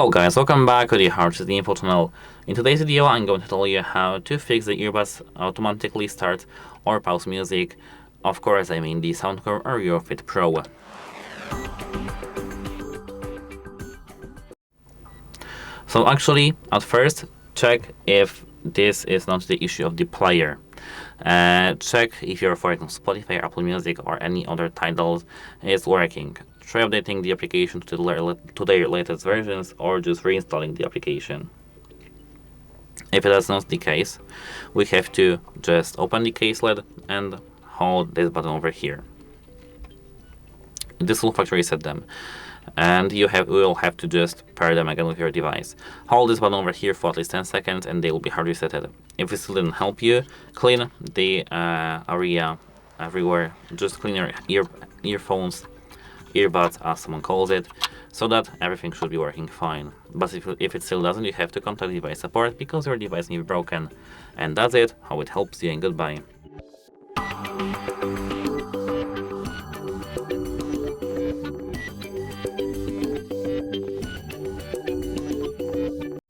Hello guys, welcome back to the HardReset.Info channel. In today's video I'm going to tell you how to fix the earbuds automatically start or pause music. Of course I mean the SOUNDCORE Aerofit Pro. So actually, at first, check if this is not the issue of the player. Check if your, for example, Spotify, Apple Music or any other titles is working. Try updating the application to their latest versions or just reinstalling the application. If that's not the case, we have to just open the case lid and hold this button over here. This will factory reset them, and you will have to just pair them again with your device. Hold this button over here for at least 10 seconds and they will be hard resetted. If it still didn't help you, clean the area everywhere. Just clean your earphones, earbuds as someone calls it, so that everything should be working fine. But if it still doesn't, you have to contact device support because your device may be broken. And that's it, how it helps you, and goodbye.